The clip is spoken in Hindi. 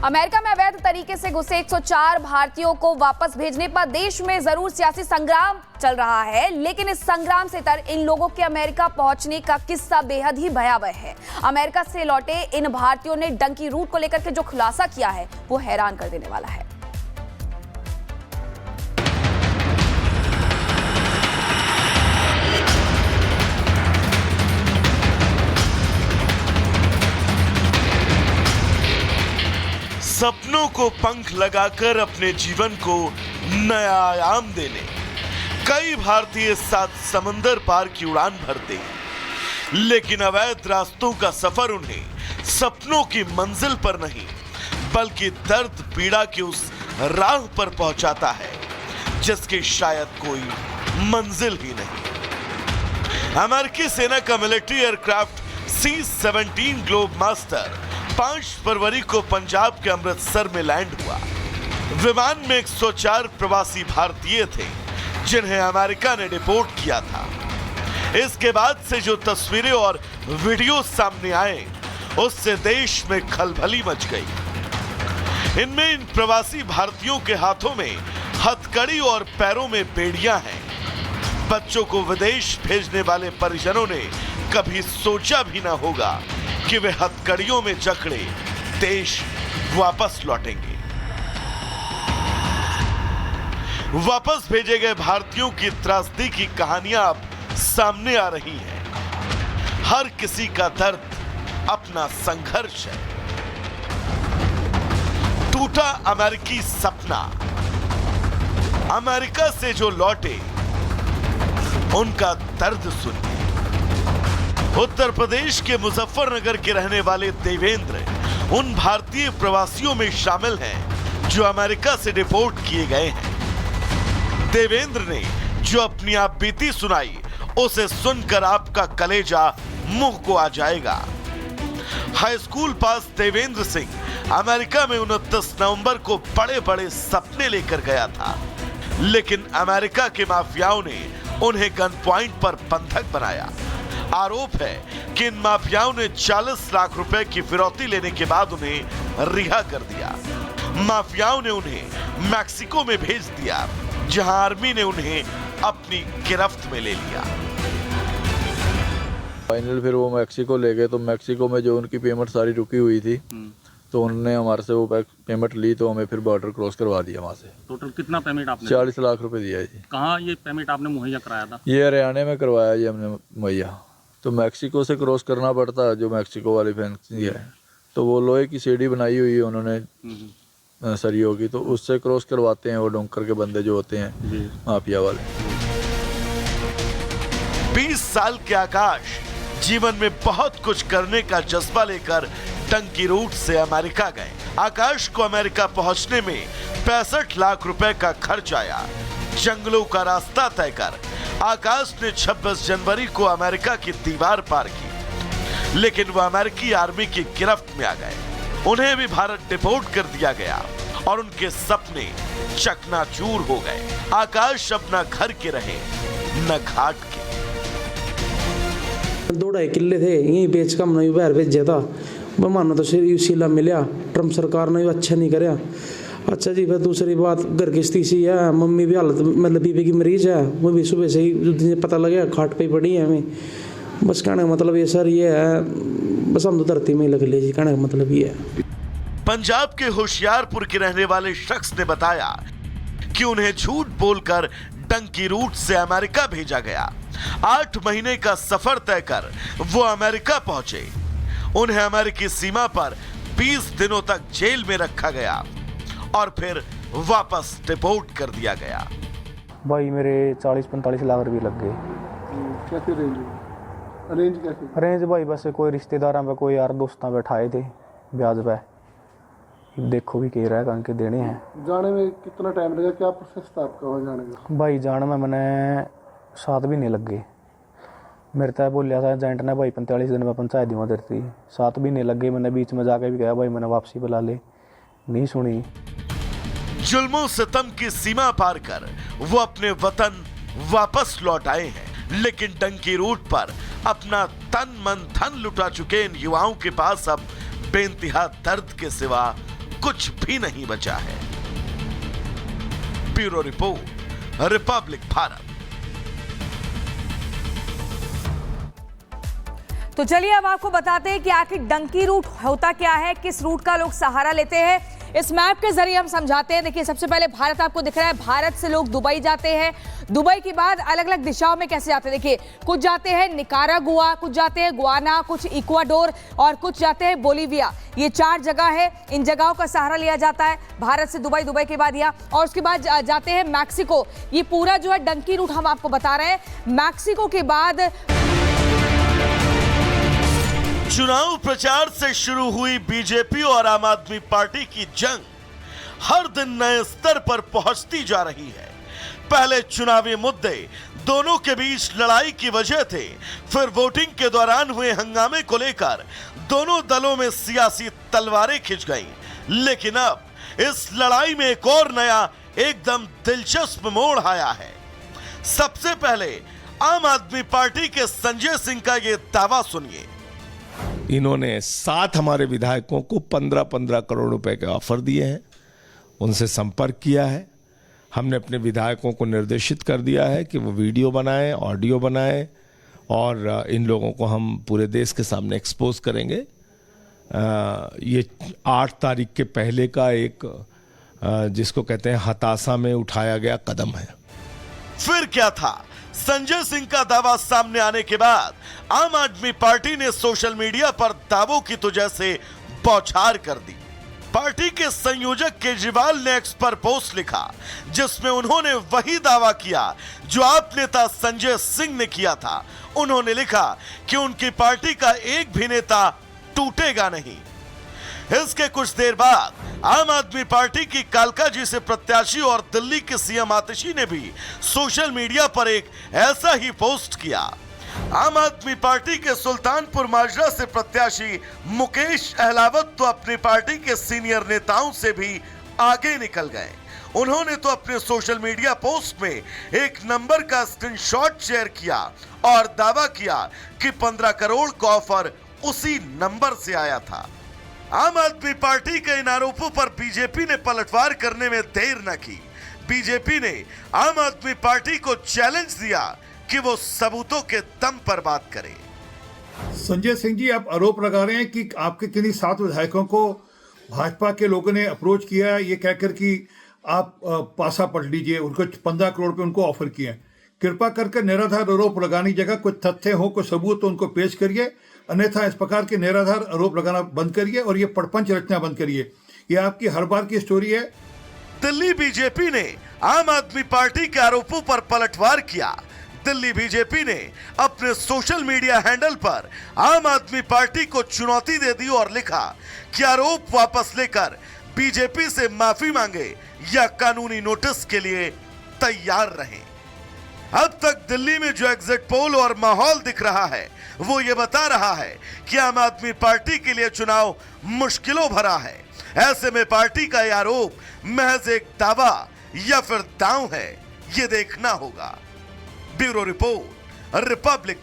अमेरिका में अवैध तरीके से घुसे 104 भारतीयों को वापस भेजने पर देश में जरूर सियासी संग्राम चल रहा है, लेकिन इस संग्राम से तर इन लोगों के अमेरिका पहुंचने का किस्सा बेहद ही भयावह है। अमेरिका से लौटे इन भारतीयों ने डंकी रूट को लेकर के जो खुलासा किया है वो हैरान कर देने वाला है। सपनों को पंख लगाकर अपने जीवन को नया आयाम देने कई भारतीय 7 समंदर पार की उड़ान भरते हैं, लेकिन अवैध रास्तों का सफर उन्हें सपनों की मंजिल पर नहीं बल्कि दर्द पीड़ा की उस राह पर पहुंचाता है जिसकी शायद कोई मंजिल ही नहीं। अमेरिकी सेना का military aircraft C-17 globe master 5 फरवरी को पंजाब के अमृतसर में लैंड हुआ। विमान में 104 प्रवासी भारतीय थे जिन्हें अमेरिका ने डिपोर्ट किया था। इसके बाद से जो तस्वीरें और वीडियो सामने आए उससे देश में खलबली मच गई। इनमें इन प्रवासी भारतीयों के हाथों में हथकड़ी और पैरों में बेड़ियां हैं। बच्चों को विदेश भेजने वाले परिजनों ने कभी सोचा भी ना होगा कि वे हथकड़ियों में जकड़े देश वापस लौटेंगे। वापस भेजे गए भारतीयों की त्रासदी की कहानियां अब सामने आ रही हैं। हर किसी का दर्द अपना संघर्ष है। टूटा अमेरिकी सपना, अमेरिका से जो लौटे उनका दर्द सुनिए। उत्तर प्रदेश के मुजफ्फरनगर के रहने वाले देवेंद्र उन भारतीय प्रवासियों में शामिल हैं जो अमेरिका से डिपोर्ट किए गए हैं। देवेंद्र ने जो अपनी आप बीती सुनाई उसे सुनकर आपका कलेजा मुंह को आ जाएगा। हाई स्कूल पास देवेंद्र सिंह अमेरिका में 29 नवंबर को बड़े बड़े सपने लेकर गया था, लेकिन अमेरिका के माफियाओं ने उन्हें गन पॉइंट पर बंधक बनाया। आरोप है कि इन माफियाओं ने 40 लाख रुपए की फिरौती लेने के बाद उन्हें रिहा कर दिया। माफियाओं ने उन्हें मैक्सिको में भेज दिया, जहां आर्मी ने उन्हें अपनी गिरफ्त में ले लिया। फाइनल फिर वो मैक्सिको ले गए, तो मैक्सिको में जो उनकी पेमेंट सारी रुकी हुई थी तो उन्होंने हमारे से वो पेमेंट ली, तो हमें फिर बॉर्डर क्रॉस करवा दिया वहाँ से। टोटल कितना पेमेंट आपने? 40 लाख रुपए दिया जी। कहाँ ये पेमेंट आपने मुहैया कराया था? ये हरियाणा में करवाया जी हमने मुहैया। तो मैक्सिको से क्रॉस करना पड़ता है, जो मैक्सिको वाली फैंसी है, तो वो लोहे की सीढ़ी बनाई हुई है उन्होंने सरियों की, तो उससे क्रॉस करवाते हैं वो डोंकर के बंदे जो होते हैं माफिया वाले। 20 साल के आकाश जीवन में बहुत कुछ करने का जज्बा लेकर डंकी रूट से अमेरिका गए। आकाश को अमेरिका पहुंचने में 65 लाख रुपए का खर्च आया। जंगलों का रास्ता तय कर आकाश ने 26 जनवरी को अमेरिका की दीवार पार की, लेकिन वह अमेरिकी आर्मी की गिरफ्त में आ गए। उन्हें भी भारत डिपोर्ट कर दिया गया और उनके सपने चकनाचूर हो गए। आकाश अपना घर के रहे न घाट के। 2-2.5 किले थे, यही बेच का हमने बाहर भेजा था। मानो तो शीला मिला, ट्रम्प सरकार ने भी अच्छा नहीं कराया। अच्छा जी, फिर दूसरी बात घर की स्थिति है, मम्मी भी हालत मतलब बीपी की मरीज है, वो भी सुबह से ही पता लगा खाट पे पड़ी है हमें। बस कहने का मतलब ये सर ये है, बस हम तो धरती में ही लग ले जी, कहने का मतलब ये है। पंजाब के होशियारपुर के रहने वाले शख्स ने बताया कि उन्हें झूठ बोलकर डंकी रूट से अमेरिका भेजा गया। 8 महीने का सफर तय कर वो अमेरिका पहुंचे। उन्हें अमेरिकी सीमा पर 20 दिनों तक जेल में रखा गया और फिर वापस डिपोर्ट कर दिया गया। भाई मेरे 40-45 लाख रुपए लग गए। कैसे अरेंज कैसे? अरेंज भाई बस कोई रिश्तेदार में कोई यार दोस्तों बैठाए थे ब्याज पे, देखो भी कह रहा है कहीं के देने हैं। जाने में कितना टाइम लगा, क्या प्रोसेस था आपका वहाँ जाने का? भाई जाने में मैंने 7 महीने लग गए। मेरे तय बोलिया था एजेंट ने भाई 45 दिन में पंचायत दूंगा देती। 7 महीने लग गए। मैंने बीच में जाके भी कहा भाई मैंने वापसी बुला ले, नहीं सुनी। जुल्मों सितम की सीमा पार कर वो अपने वतन वापस लौट आए हैं, लेकिन डंकी रूट पर अपना तन मन धन लुटा चुके इन युवाओं के पास अब बेइंतहा दर्द के सिवा कुछ भी नहीं बचा है। Bureau report, Republic Bharat. तो चलिए अब आपको बताते हैं कि आखिर डंकी रूट होता क्या है, किस रूट का लोग सहारा लेते हैं, इस मैप के जरिए हम समझाते हैं। देखिए, सबसे पहले भारत आपको दिख रहा है। भारत से लोग दुबई जाते हैं। दुबई के बाद अलग अलग दिशाओं में कैसे जाते हैं, देखिए, कुछ जाते हैं निकारागुआ, कुछ जाते हैं गुआना, कुछ इक्वाडोर और कुछ जाते हैं बोलीविया। ये 4 जगह है। इन जगहों का सहारा लिया जाता है भारत से दुबई, दुबई के बाद यहाँ, और उसके बाद जाते हैं मैक्सिको। ये पूरा जो है डंकी रूट हम आपको बता रहे हैं। मैक्सिको के बाद चुनाव प्रचार से शुरू हुई बीजेपी और आम आदमी पार्टी की जंग हर दिन नए स्तर पर पहुंचती जा रही है। पहले चुनावी मुद्दे दोनों के बीच लड़ाई की वजह थे, फिर वोटिंग के दौरान हुए हंगामे को लेकर दोनों दलों में सियासी तलवारें खिंच गईं। लेकिन अब इस लड़ाई में एक और नया एकदम दिलचस्प मोड़ आया है। सबसे पहले आम आदमी पार्टी के संजय सिंह का यह दावा सुनिए। इन्होंने 7 हमारे विधायकों को 15-15 करोड़ रुपए के ऑफर दिए हैं। उनसे संपर्क किया है। हमने अपने विधायकों को निर्देशित कर दिया है कि वो वीडियो बनाएं, ऑडियो बनाएं और इन लोगों को हम पूरे देश के सामने एक्सपोज करेंगे। ये 8 तारीख के पहले का एक जिसको कहते हैं हताशा में उठाया गया कदम है। फिर क्या था? संजय सिंह का दावा सामने आने के बाद आम आदमी पार्टी ने सोशल मीडिया पर दावों की तो जैसे बौछार कर दी। पार्टी के संयोजक केजरीवाल ने एक्स पर पोस्ट लिखा, जिसमें उन्होंने वही दावा किया जो आप नेता संजय सिंह ने किया था। उन्होंने लिखा कि उनकी पार्टी का एक भी नेता टूटेगा नहीं। इसके कुछ देर बाद आम आदमी पार्टी की कालका जी से प्रत्याशी और दिल्ली के सीएम आतिशी ने भी सोशल मीडिया पर एक ऐसा ही पोस्ट किया। आम आदमी पार्टी के सुल्तानपुर माजरा से प्रत्याशी मुकेश अहलावत तो अपनी पार्टी के सीनियर नेताओं से भी आगे निकल गए। उन्होंने तो अपने सोशल मीडिया पोस्ट में एक नंबर का स्क्रीनशॉट शेयर किया और दावा किया कि 15 करोड़ का ऑफर उसी नंबर से आया था। आम आदमी पार्टी के इन आरोपों पर बीजेपी ने पलटवार करने में देर न की। बीजेपी ने आम आदमी पार्टी को चैलेंज दिया कि वो सबूतों के दम पर बात करे। संजय सिंह जी, आप आरोप लगा रहे हैं कि आपके किन्हीं 7 विधायकों को भाजपा के लोगों ने अप्रोच किया है, ये कहकर कि आप पासा पलट लीजिए, उनको 15 करोड़ पे उनको ऑफर किए। कृपा करके निराधार आरोप लगाने की जगह कुछ तथ्य हो, कोई सबूत तो उनको पेश करिए, अन्यथा इस प्रकार के निराधार आरोप लगाना बंद करिए और ये प्रपंच रचना बंद करिए। ये आपकी हर बार की स्टोरी है। दिल्ली बीजेपी ने आम आदमी पार्टी के आरोपों पर पलटवार किया। दिल्ली बीजेपी ने अपने सोशल मीडिया हैंडल पर आम आदमी पार्टी को चुनौती दे दी और लिखा कि आरोप वापस लेकर बीजेपी से माफी मांगे या कानूनी नोटिस के लिए तैयार रहें। अब तक दिल्ली में जो एग्जिट पोल और माहौल दिख रहा है वो ये बता रहा है कि आम आदमी पार्टी के लिए चुनाव मुश्किलों भरा है। ऐसे में पार्टी का यह आरोप महज एक दावा या फिर दांव है, ये देखना होगा। Bureau report, Republic.